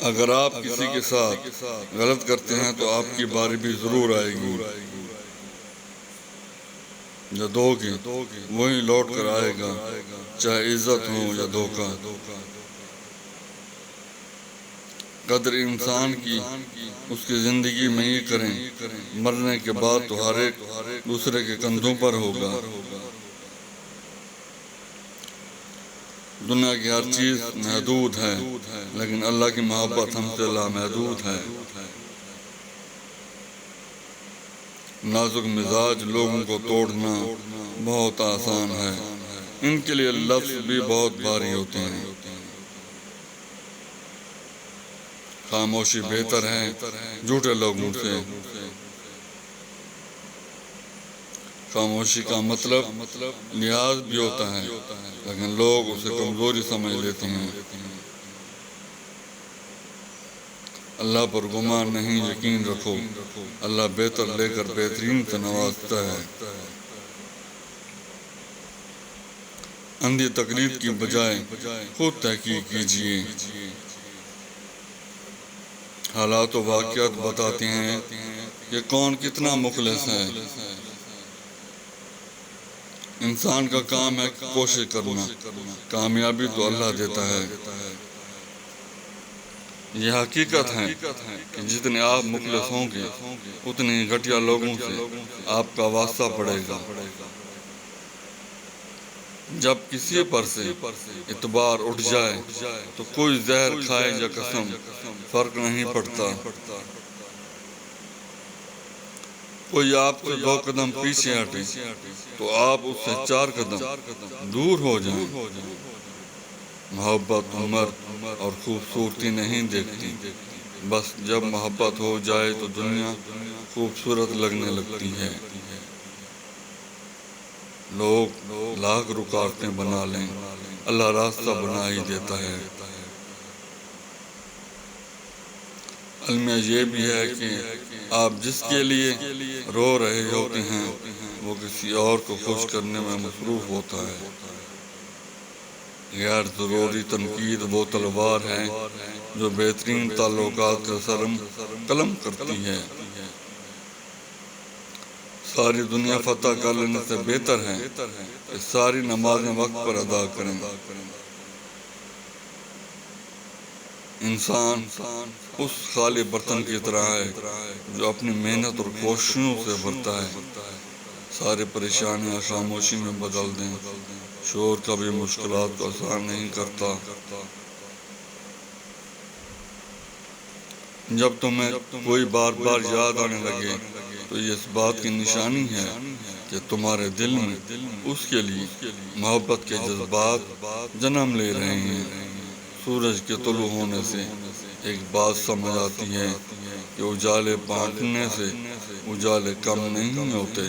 اگر آپ کسی کے ساتھ غلط کرتے ہیں تو آپ کی باری بھی ضرور آئے گی، جو دو گے وہی لوٹ کر آئے گا، چاہے عزت ہو یا دھوکہ۔ قدر انسان کی اس کی زندگی میں ہی کریں، مرنے کے بعد تو ہر ایک دوسرے کے کندھوں پر ہوگا۔ دنیا کی ہر چیز محدود ہے، لیکن اللہ کی محبت ہم سے لامحدود ہے۔ نازک مزاج لوگوں کو توڑنا بہت آسان ہے، ان کے لیے لفظ بھی بہت بھاری ہوتے ہیں۔ خاموشی بہتر ہے جھوٹے لوگوں سے۔ خاموشی کا مطلب لحاظ بھی ہوتا ہے، لیکن لوگ اسے کمزوری سمجھ لیتے ہیں۔ اللہ پر گمان نہیں، یقین رکھو، اللہ بہتر لے کر بہترین سے نوازتا ہے۔ اندھی تقلید کی بجائے خود تحقیق کیجیے۔ حالات و واقعات بتاتے ہیں کہ کون کتنا مخلص ہے۔ انسان کا کام ہے کوشش کرنا، کامیابی تو اللہ دیتا ہے۔ یہ حقیقت ہے کہ جتنے آپ مخلص ہوں گے اتنے ہی گھٹیا لوگوں سے آپ کا واسطہ پڑے گا۔ جب کسی پر سے اعتبار اٹھ جائے تو کوئی زہر کھائے یا قسم فرق نہیں پڑتا۔ کوئی آپ سے 2 قدم پیچھے ہٹے تو آپ اس سے 4 قدم دور ہو جائیں۔ محبت عمر اور خوبصورتی نہیں دیکھتی، بس جب محبت ہو جائے تو دنیا خوبصورت لگنے لگتی ہے۔ لوگ لاکھ رکاوٹیں بنا لیں، اللہ راستہ بنا ہی دیتا ہے۔ المیہ یہ بھی ہے کہ آپ جس کے لیے رو رہے ہوتے ہیں وہ کسی اور کو خوش کرنے میں مصروف ہوتا ہے۔ غیر ضروری تنقید وہ تلوار ہے جو بہترین تعلقات کا سرم قلم کرتی ہے۔ ساری دنیا فتح کر لینے سے بہتر ہے کہ ساری نمازیں وقت پر ادا کریں۔ انسان اس خالی برتن کی طرح ہے جو اپنی محنت اور کوششوں سے بھرتا ہے۔ ساری پریشانیاں خاموشی میں بدل دیں، شور کبھی مشکلات کو آسان نہیں کرتا۔ جب تمہیں کوئی بار بار یاد آنے لگے تو یہ اس بات کی نشانی ہے کہ تمہارے دل میں اس کے لیے محبت کے جذبات جنم لے رہے ہیں۔ سورج کے طلوع ہونے سے ایک بات سمجھ آتی ہے کہ اجالے بانٹنے سے اجالے کم نہیں ہوتے۔